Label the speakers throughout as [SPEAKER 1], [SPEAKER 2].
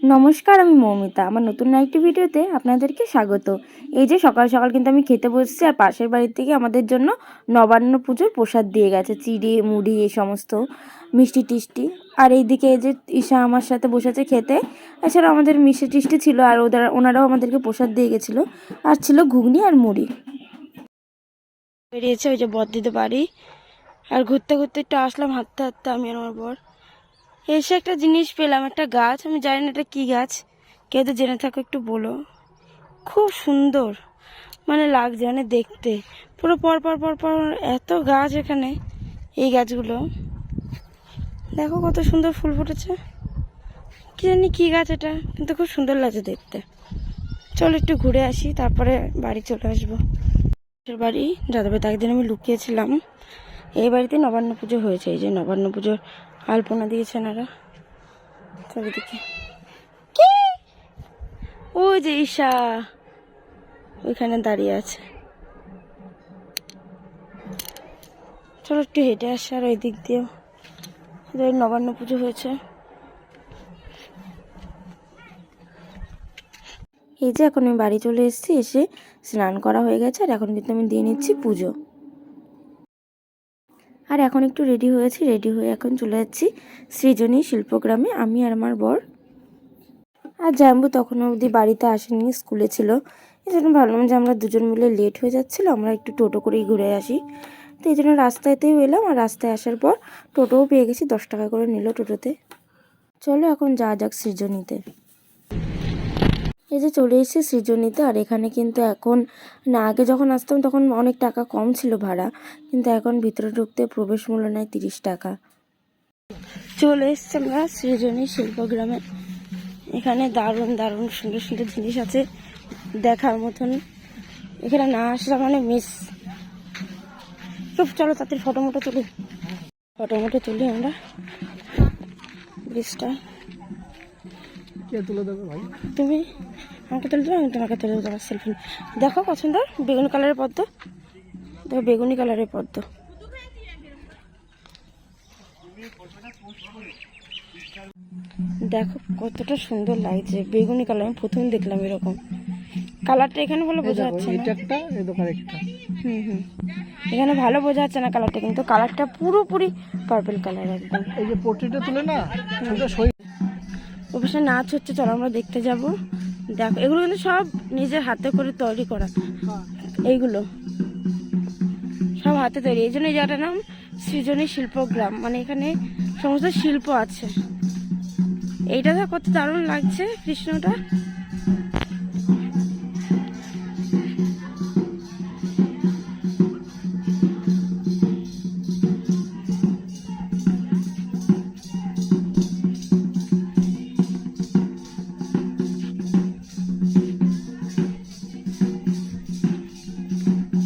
[SPEAKER 1] নমস্কার, আমি মৌমিতা। আমার নতুন আরেকটি ভিডিওতে আপনাদেরকে স্বাগত। এই যে সকাল সকাল কিন্তু আমি খেতে বসছি, আর পাশের বাড়ির থেকে আমাদের জন্য নবান্ন পুজোর প্রসাদ দিয়ে গেছে, চিড়ে মুড়ি এই সমস্ত মিষ্টি টিষ্টি। আর এইদিকে এই যে ঈশা আমার সাথে বসেছে খেতে। এছাড়াও আমাদের মিষ্টি টিষ্টি ছিল, আর ওনারাও আমাদেরকে প্রসাদ দিয়ে গেছিলো। আর ছিল ঘুগনি আর মুড়ি। বেরিয়েছে ওই যে বদ্দিতে বাড়ি। আর ঘুরতে ঘুরতে একটু আসলাম হাঁটতে হাঁটতে, আমি আর আমার বর। এসে একটা জিনিস পেলাম, একটা গাছ। আমি জানি না এটা কি গাছ, কেউ তো জেনে থাকো একটু বলো। খুব সুন্দর মানে লাগছে, মানে দেখতে পুরো পর পর পর পর এত গাছ এখানে। এই গাছগুলো দেখো কত সুন্দর ফুল ফুটেছে। কি জানি কি গাছ এটা, কিন্তু খুব সুন্দর লাগছে দেখতে। চলো একটু ঘুরে আসি, তারপরে বাড়ি চলে আসবো। বাড়ি যাদবের একদিন আমি লুকিয়েছিলাম। এই বাড়িতে নবান্ন পুজো হয়েছে। এই যে নবান্ন পুজোর আলপনা দিয়েছেন এরা চারিদিকে। কি ওই যে ঈশা ওইখানে দাঁড়িয়ে আছে। চলো একটু হেঁটে আসি। আর ওই দিক দিয়েও নবান্ন পুজো হয়েছে। এই যে এখন আমি বাড়ি চলে এসেছি, এসে স্নান করা হয়ে গেছে। আর এখন কিন্তু আমি দিয়ে নিচ্ছি পুজো। আর এখন একটু রেডি হয়েছি, রেডি হয়ে এখন চলে যাচ্ছি সৃজনী শিল্পগ্রামে, আমি আর আমার বর। আর জাম্বু তখন অবধি বাড়িতে আসেনি, স্কুলে ছিল। এই জন্য ভাবলাম যে আমরা দুজন মিলে লেট হয়ে যাচ্ছিলো, আমরা একটু টোটো করেই ঘুরে আসি। তো এই জন্য রাস্তাতেই এলাম। আর রাস্তায় আসার পর টোটোও পেয়ে গেছি, 10 টাকা করে নিল টোটোতে। চলো এখন যা যাক সৃজনীতে। এই যে চলে এসেছি সৃজনীতে। আর এখানে কিন্তু এখন না, আগে যখন আসতাম তখন অনেক টাকা কম ছিল ভাড়া, কিন্তু এখন ভিতরে ঢুকতে প্রবেশ মূল্য নেয় 30 টাকা। চলে এসছি আমরা সৃজনী শিল্পগ্রামে। এখানে দারুণ দারুণ সুন্দর সুন্দর জিনিস আছে দেখার মতন। এখানে না আসলে মানে মিস। চলো তাদের ফটো মটো তুলি আমরা ব্রিজটা। তুমি আমাকে তুলে দেবো, আমি তোমাকে তুলে দেবো সেলফি। দেখো পছন্দ বেগুনি কালারের পদ্ম, দেখো বেগুনি কালারের পদ্ম। দেখো কতটা সুন্দর লাগছে, বেগুনি কালার। আমি প্রথম দেখলাম এরকম কালারটা। এখানে ভালো বোঝা যাচ্ছে না। এখানে ভালো বোঝা যাচ্ছে না কালারটা, কিন্তু কালারটা পুরোপুরি পার্পল কালার একদম।
[SPEAKER 2] এই যে পোর্ট্রেটটা তুলে না,
[SPEAKER 1] অবশ্যই নাচ হচ্ছে, চলো আমরা দেখতে যাব। দেখো এগুলো কিন্তু সব নিজের হাতে করে তৈরি করা, এইগুলো সব হাতে তৈরি। এই জন্য এই জায়গাটার নাম সৃজনী শিল্পগ্রাম, মানে এখানে সমস্ত শিল্প আছে। এইটা তো কত দারুণ লাগছে কৃষ্ণটা।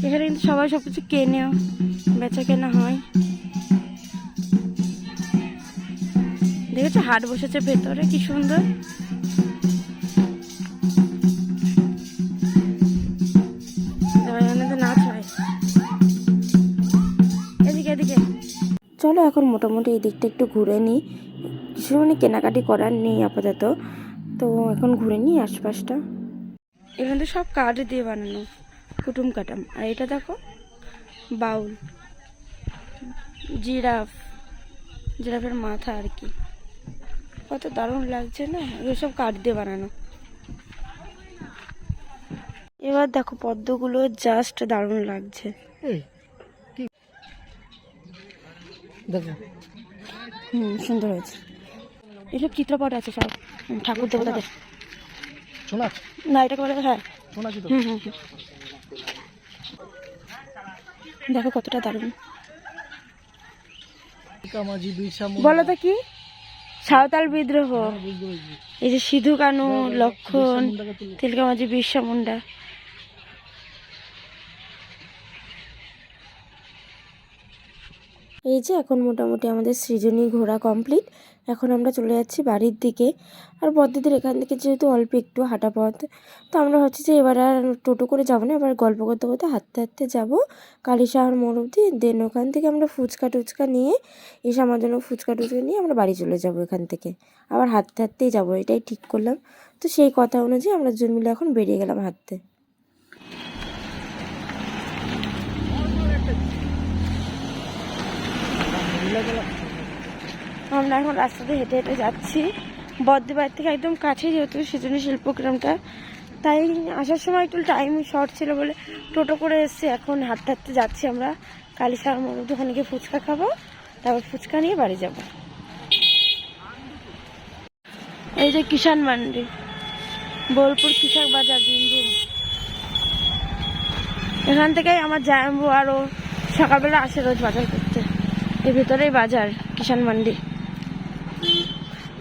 [SPEAKER 1] এখানে কিন্তু সবাই সবকিছু কেনেও, বেচা কেনা হয়। দেখেছো হাট বসেছে ভেতরে, কি সুন্দর। নাচ হয় এদিকে এদিকে। চলো এখন মোটামুটি এই দিকটা একটু ঘুরে নিই। কিছু মানে কেনাকাটি করার নেই আপাতত, তো এখন ঘুরে নিই আশপাশটা। এখানে তো সব কাঠ দিয়ে বানানো, কুটুম কাটাম। আর এটা দেখো বাউল, জিরাফের মাথা আর কি। কত দারুণ লাগছে না, এগুলো সব কাঠ দিয়ে বানানো। এবার দেখো পদ্মগুলো জাস্ট দারুণ লাগছে। সুন্দর হয়েছে। এসব চিত্রপট আছে সব ঠাকুর দেবতাদের। না এটাকে বলে হ্যাঁ। দেখো কতটা দারুণ। বলো তো কি সাঁওতাল বিদ্রোহ। এই যে সিধু কানু, লক্ষণ, তিলকা মাঝি, বিরসা মুন্ডা। এই যে এখন মোটামুটি আমাদের সৃজনী ঘোরা কমপ্লিট। এখন আমরা চলে যাচ্ছি বাড়ির দিকে। আর বদ্দিদের এখান থেকে যেহেতু অল্প একটু হাঁটা পথ, তো আমরা হচ্ছে যে এবার আর টোটো করে যাবো না, এবার গল্প করতে করতে হাঁটতে হাঁটতে যাবো কালীশাহর মোড় অবধি। দেন ওখান থেকে আমরা ফুচকা টুচকা নিয়ে এসে আমার জন্য ফুচকা টুচকা নিয়ে আমরা বাড়ি চলে যাব। এখান থেকে আবার হাঁটতে হাঁটতেই যাবো, এটাই ঠিক করলাম। তো সেই কথা অনুযায়ী আমরা দুজন মিলে এখন বেরিয়ে গেলাম হাঁটতে। আমরা এখন রাস্তাতে হেঁটে হেঁটে যাচ্ছি বদ্দি বাড়ির থেকে একদম কাছে, যেহেতু সেজন্য শিল্পগ্রামটা, তাই আসার সময় একটু টাইম শর্ট ছিল বলে টোটো করে এসেছি। এখন হাঁটতে হাঁটতে যাচ্ছি আমরা কালীশাহর মোড়, ওখানে গিয়ে ফুচকা খাবো, তারপর ফুচকা নিয়ে বাড়ি যাব। এই যে কিষান মান্ডি, বোলপুর কৃষক বাজার, বীরভূম। এখান থেকেই আমার জামাইবাবু আরও সকালবেলা আসে রোজ বাজার করতে। এর ভেতরেই বাজার, কিষান মান্ডি।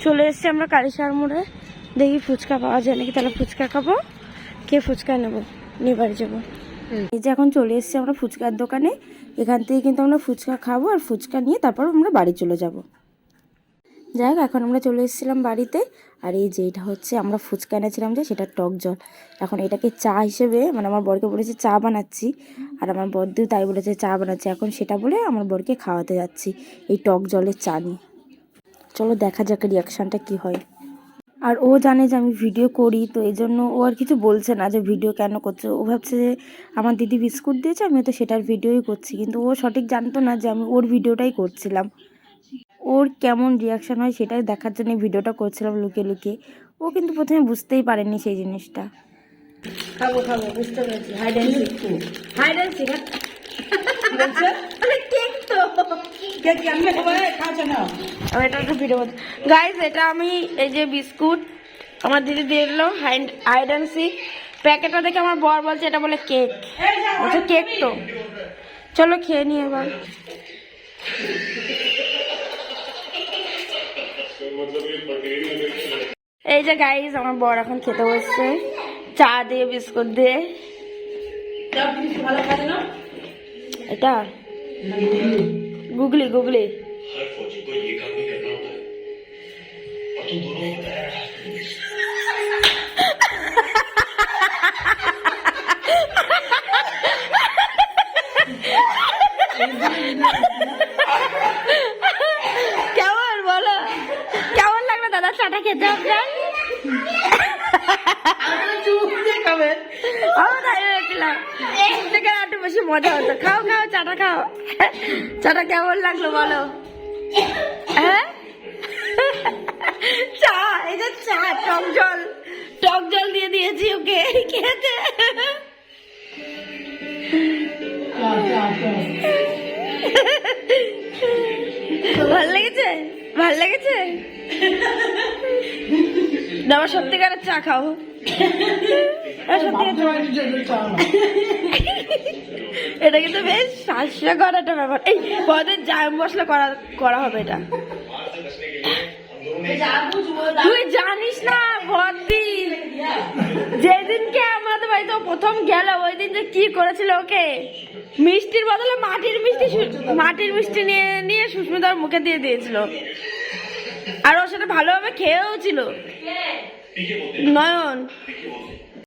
[SPEAKER 1] চলে এসেছি আমরা কালীশাহর মোড়ে, দেখি ফুচকা পাওয়া যায় নাকি, তাহলে ফুচকা খাবো, খেয়ে ফুচকা নেবো, নিয়ে বাড়ি যাবো। এই যে এখন চলে এসেছি আমরা ফুচকার দোকানে, এখান থেকে কিন্তু আমরা ফুচকা খাবো আর ফুচকা নিয়ে তারপর আমরা বাড়ি চলে যাব। যাই হোক, এখন আমরা চলে এসেছিলাম বাড়িতে। আর এই যে এটা হচ্ছে আমরা ফুচকা এনেছিলাম যে, সেটা টক জল। এখন এটাকে চা হিসেবে, মানে আমার বরকে বলেছে চা বানাচ্ছি, আর আমার বরদিও তাই বলেছে চা বানাচ্ছি। এখন সেটা বলে আমার বরকে খাওয়াতে যাচ্ছি এই টক জলের চা নিয়ে। চলো দেখা যাক রিয়াকশানটা কি হয়। আর ও জানে যে আমি ভিডিও করি, তো এই জন্য ও আর কিছু বলছে না যে ভিডিও কেন করছে। ও ভাবছে যে আমার দিদি বিস্কুট দিয়েছে, আমি তো সেটার ভিডিওই করছি, কিন্তু ও সঠিক জানতো না যে আমি ওর ভিডিওটাই করছিলাম। ওর কেমন রিয়াকশান হয় সেটাই দেখার জন্য ভিডিওটা করছিলাম লুকিয়ে লুকিয়ে। ও কিন্তু প্রথমে বুঝতেই পারেনি সেই জিনিসটা। খাবো খাবো, বুঝতে পেরেছি। Hide and seek, hide and seek cake তো এটা একটা ভিডিও। গাইজ, এটা আমি এই যে বিস্কুট আমার দিদি দিয়ে দিল, হাইড অ্যান্ড সিক। প্যাকেটটা দেখে আমার বর বলছে এটা বলে কেক। বলছে কেক তো, চলো খেয়ে নিই এবার। এই যে গাইজ, আমার বর এখন খেতে বসছে চা দিয়ে বিস্কুট দিয়ে। এটা গুগলি গুগলি। কেমন বলো, কেমন লাগলো দাদা চাটা খেতে আপনার? একটু বেশি মজা হতো। খাও খাও, চাটা খাও। চাটা কেমন লাগলো বলো? হ্যাঁ, চা, এই যে চা, টক জল দিয়ে দিয়েছি ওকে খেতে। ভাল লেগেছে, ভাল লেগেছে। আমার সত্যিকারের চা খাও। এটা কিন্তু বেশ হাস্যকর একটা ব্যাপার। এই পদের জাম মশলা করা হবে এটা। তুই জানিস না বদ্দি, যেদিনকে আমাদের বাড়িতে প্রথম গেল, ওই দিন যে কি করেছিল ওকে, মিষ্টির বদলে মাটির মিষ্টি নিয়ে সুস্মিতার মুখে দিয়ে দিয়েছিল। আর ওর সাথে ভালোভাবে খেয়েও ছিল নয়ন।